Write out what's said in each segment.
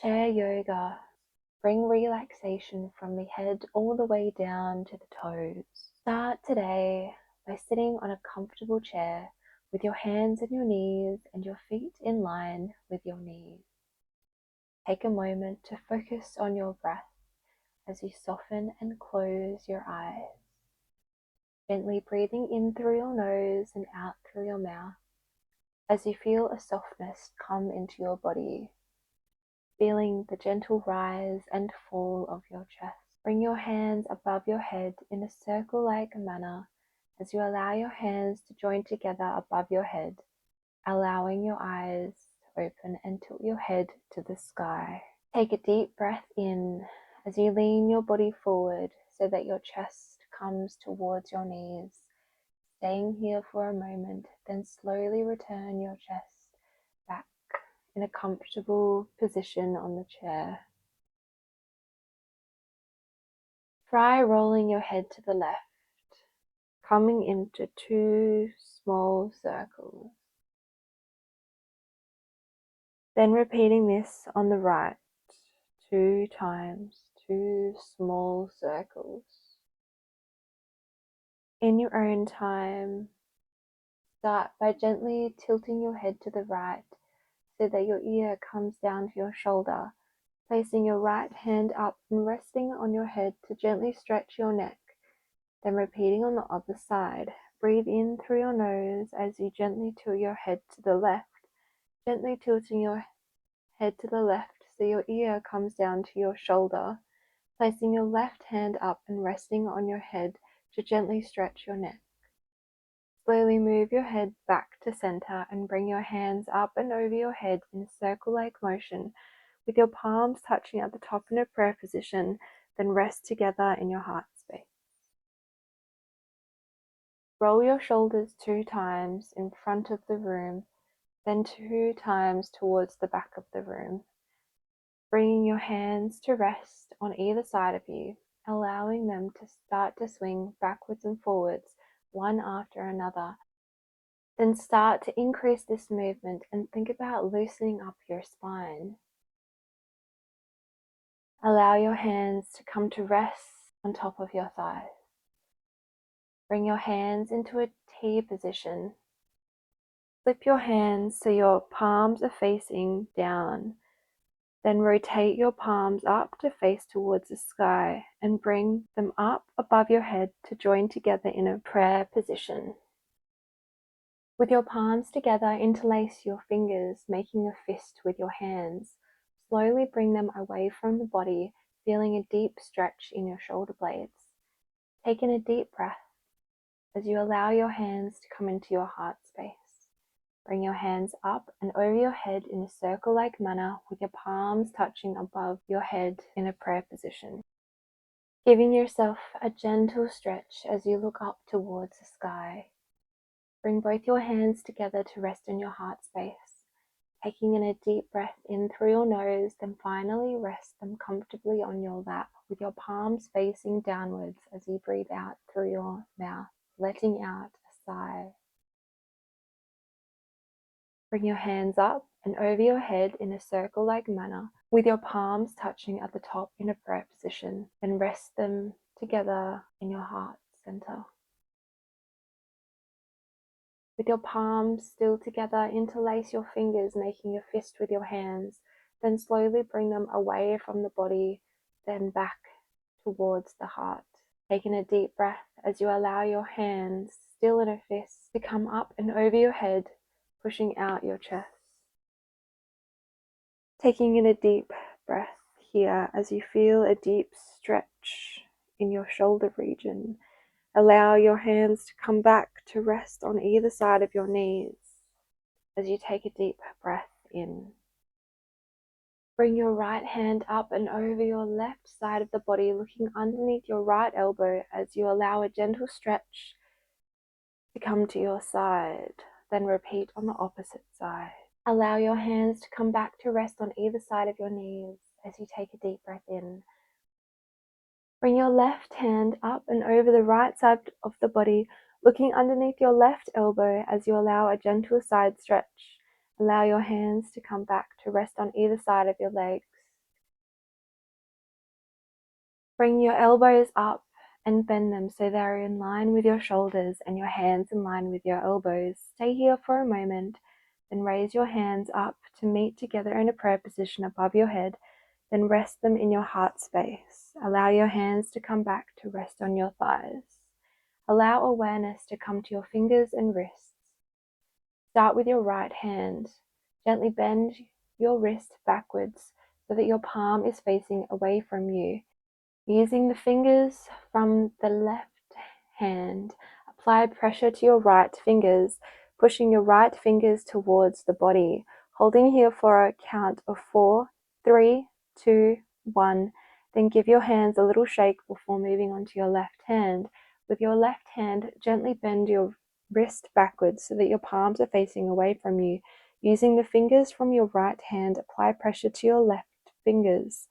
Chair yoga. Bring relaxation from the head all the way down to the toes. Start today by sitting on a comfortable chair with your hands on your knees and your feet in line with your knees. Take a moment to focus on your breath as you soften and close your eyes. Gently breathing in through your nose and out through your mouth as you feel a softness come into your body. Feeling the gentle rise and fall of your chest. Bring your hands above your head in a circle-like manner as you allow your hands to join together above your head, allowing your eyes to open and tilt your head to the sky. Take a deep breath in as you lean your body forward so that your chest comes towards your knees. Staying here for a moment, then slowly return your chest back in a comfortable position on the chair. Try rolling your head to the left, coming into 2 small circles. Then repeating this on the right 2 times, 2 small circles. In your own time, start by gently tilting your head to the right so that your ear comes down to your shoulder. Placing your right hand up and resting on your head to gently stretch your neck. Then repeating on the other side. Breathe in through your nose as you gently tilt your head to the left. Gently tilting your head to the left so your ear comes down to your shoulder. Placing your left hand up and resting on your head to gently stretch your neck. Slowly move your head back to center and bring your hands up and over your head in a circle-like motion with your palms touching at the top in a prayer position, then rest together in your heart space. Roll your shoulders 2 times in front of the room, then 2 times towards the back of the room. Bringing your hands to rest on either side of you, allowing them to start to swing backwards and forwards, one after another. Then start to increase this movement and think about loosening up your spine. Allow your hands to come to rest on top of your thighs. Bring your hands into a T position. Flip your hands so your palms are facing down. Then rotate your palms up to face towards the sky and bring them up above your head to join together in a prayer position. With your palms together, interlace your fingers, making a fist with your hands. Slowly bring them away from the body, feeling a deep stretch in your shoulder blades. Take in a deep breath as you allow your hands to come into your heart space. Bring your hands up and over your head in a circle-like manner with your palms touching above your head in a prayer position. Giving yourself a gentle stretch as you look up towards the sky. Bring both your hands together to rest in your heart space. Taking in a deep breath in through your nose, then finally rest them comfortably on your lap with your palms facing downwards as you breathe out through your mouth, letting out a sigh. Bring your hands up and over your head in a circle-like manner with your palms touching at the top in a prayer position. Then rest them together in your heart center. With your palms still together, interlace your fingers, making a fist with your hands. Then slowly bring them away from the body, then back towards the heart. Taking a deep breath as you allow your hands, still in a fist, to come up and over your head, pushing out your chest. Taking in a deep breath here as you feel a deep stretch in your shoulder region. Allow your hands to come back to rest on either side of your knees as you take a deep breath in. Bring your right hand up and over your left side of the body, looking underneath your right elbow as you allow a gentle stretch to come to your side. Then repeat on the opposite side. Allow your hands to come back to rest on either side of your knees as you take a deep breath in. Bring your left hand up and over the right side of the body, looking underneath your left elbow as you allow a gentle side stretch. Allow your hands to come back to rest on either side of your legs. Bring your elbows up and bend them so they're in line with your shoulders and your hands in line with your elbows. Stay here for a moment, then raise your hands up to meet together in a prayer position above your head, then rest them in your heart space. Allow your hands to come back to rest on your thighs. Allow awareness to come to your fingers and wrists. Start with your right hand. Gently bend your wrist backwards so that your palm is facing away from you. Using the fingers from the left hand, apply pressure to your right fingers, pushing your right fingers towards the body. Holding here for a count of 4, 3, 2, 1. Then give your hands a little shake before moving on to your left hand. With your left hand, gently bend your wrist backwards so that your palms are facing away from you. Using the fingers from your right hand, apply pressure to your left fingers,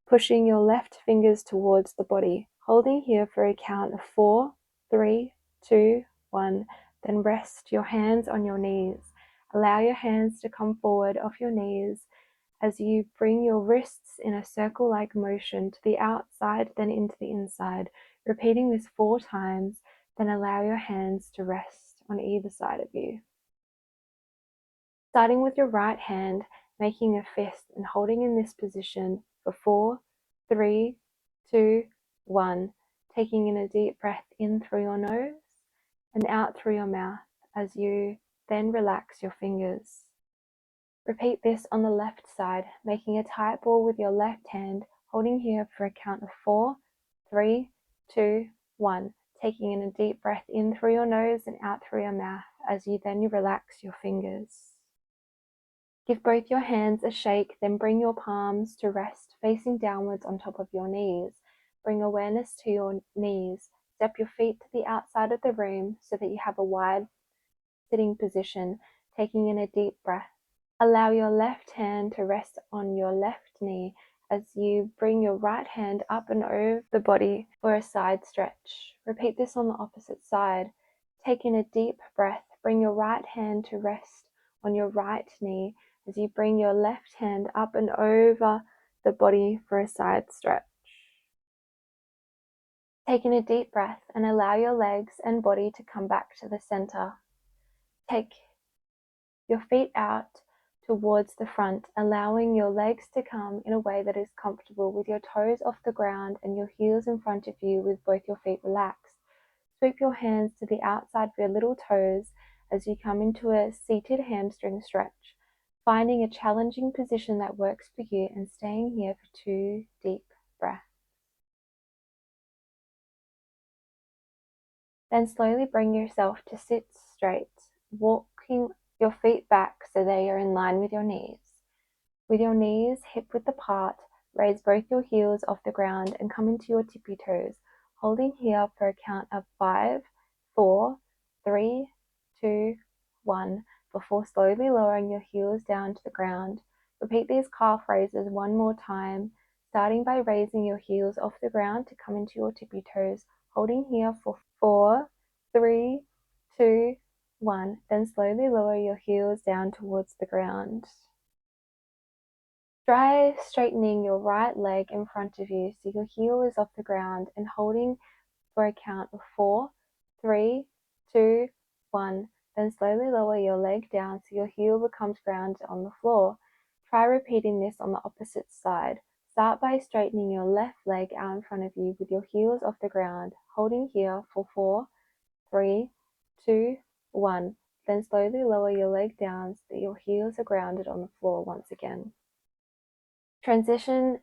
pushing your left fingers towards the body. Holding here for a count of 4, 3, 2, 1. Then rest your hands on your knees. Allow your hands to come forward off your knees as you bring your wrists in a circle-like motion to the outside, then into the inside. Repeating this 4 times, then allow your hands to rest on either side of you. Starting with your right hand, making a fist and holding in this position for 4, 3, 2, 1. Taking in a deep breath in through your nose and out through your mouth as you then relax your fingers. Repeat this on the left side, making a tight ball with your left hand, holding here for a count of 4, 3, 2, 1. Taking in a deep breath in through your nose and out through your mouth as you then relax your fingers. Give both your hands a shake, then bring your palms to rest facing downwards on top of your knees. Bring awareness to your knees. Step your feet to the outside of the room so that you have a wide sitting position, taking in a deep breath. Allow your left hand to rest on your left knee as you bring your right hand up and over the body for a side stretch. Repeat this on the opposite side. Take in a deep breath. Bring your right hand to rest on your right knee as you bring your left hand up and over the body for a side stretch. Take in a deep breath and allow your legs and body to come back to the center. Take your feet out towards the front, allowing your legs to come in a way that is comfortable with your toes off the ground and your heels in front of you with both your feet relaxed. Sweep your hands to the outside of your little toes as you come into a seated hamstring stretch, finding a challenging position that works for you and staying here for 2 deep breaths. Then slowly bring yourself to sit straight, walking your feet back so they are in line with your knees. With your knees hip width apart, raise both your heels off the ground and come into your tippy toes, holding here for a count of 5, 4, 3, 2, 1, before slowly lowering your heels down to the ground. Repeat these calf raises one more time, starting by raising your heels off the ground to come into your tippy toes, holding here for 4, 3, 2, 1. Then slowly lower your heels down towards the ground. Try straightening your right leg in front of you so your heel is off the ground and holding for a count of 4, 3, 2, 1. Then slowly lower your leg down so your heel becomes grounded on the floor. Try repeating this on the opposite side. Start by straightening your left leg out in front of you with your heels off the ground, holding here for 4, 3, 2, 1. Then slowly lower your leg down so that your heels are grounded on the floor once again. Transition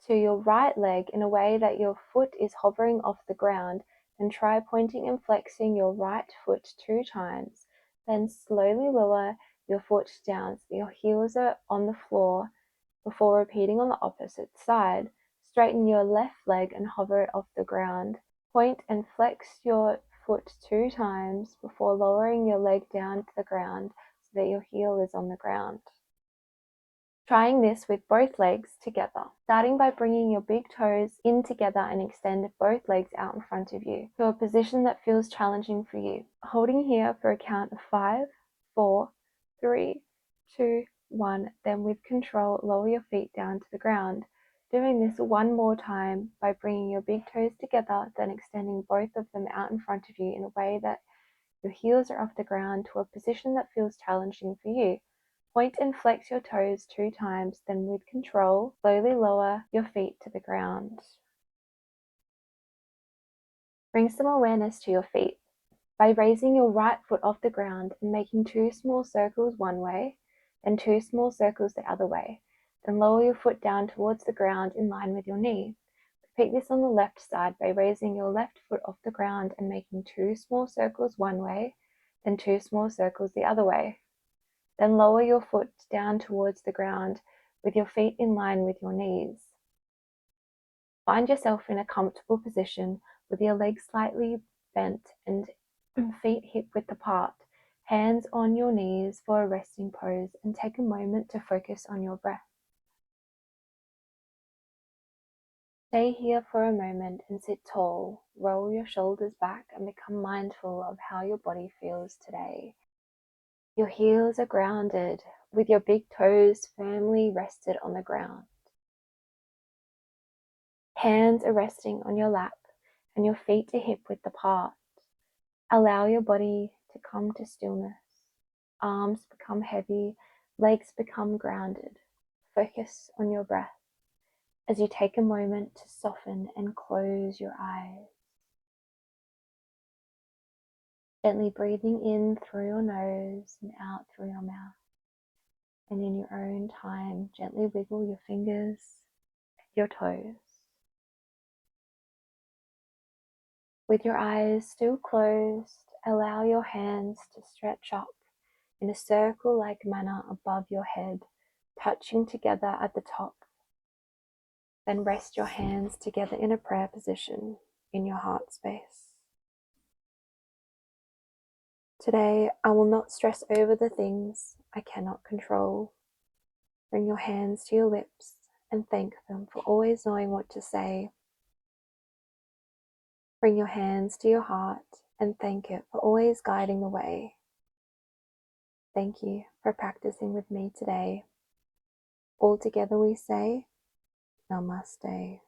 to your right leg in a way that your foot is hovering off the ground, and try pointing and flexing your right foot 2 times. Then slowly lower your foot down so that your heels are on the floor before repeating on the opposite side. Straighten your left leg and hover it off the ground. Point and flex your foot 2 times before lowering your leg down to the ground so that your heel is on the ground. Trying this with both legs together, starting by bringing your big toes in together and extend both legs out in front of you to a position that feels challenging for you. Holding here for a count of 5, 4, 3, 2, 1. Then with control, lower your feet down to the ground. Doing this one more time by bringing your big toes together, then extending both of them out in front of you in a way that your heels are off the ground to a position that feels challenging for you. Point and flex your toes 2 times, then with control, slowly lower your feet to the ground. Bring some awareness to your feet by raising your right foot off the ground and making 2 small circles one way, then 2 small circles the other way. Then lower your foot down towards the ground in line with your knee. Repeat this on the left side by raising your left foot off the ground and making 2 small circles one way, then 2 small circles the other way. Then lower your foot down towards the ground with your feet in line with your knees. Find yourself in a comfortable position with your legs slightly bent and feet hip width apart, hands on your knees for a resting pose, and take a moment to focus on your breath. Stay here for a moment and sit tall. Roll your shoulders back and become mindful of how your body feels today. Your heels are grounded, with your big toes firmly rested on the ground. Hands are resting on your lap and your feet are hip width apart. Allow your body to come to stillness. Arms become heavy, legs become grounded. Focus on your breath as you take a moment to soften and close your eyes. Gently breathing in through your nose and out through your mouth. And in your own time, gently wiggle your fingers, your toes. With your eyes still closed, allow your hands to stretch up in a circle-like manner above your head, touching together at the top. Then rest your hands together in a prayer position in your heart space. Today, I will not stress over the things I cannot control. Bring your hands to your lips and thank them for always knowing what to say. Bring your hands to your heart and thank it for always guiding the way. Thank you for practicing with me today. All together we say, Namaste.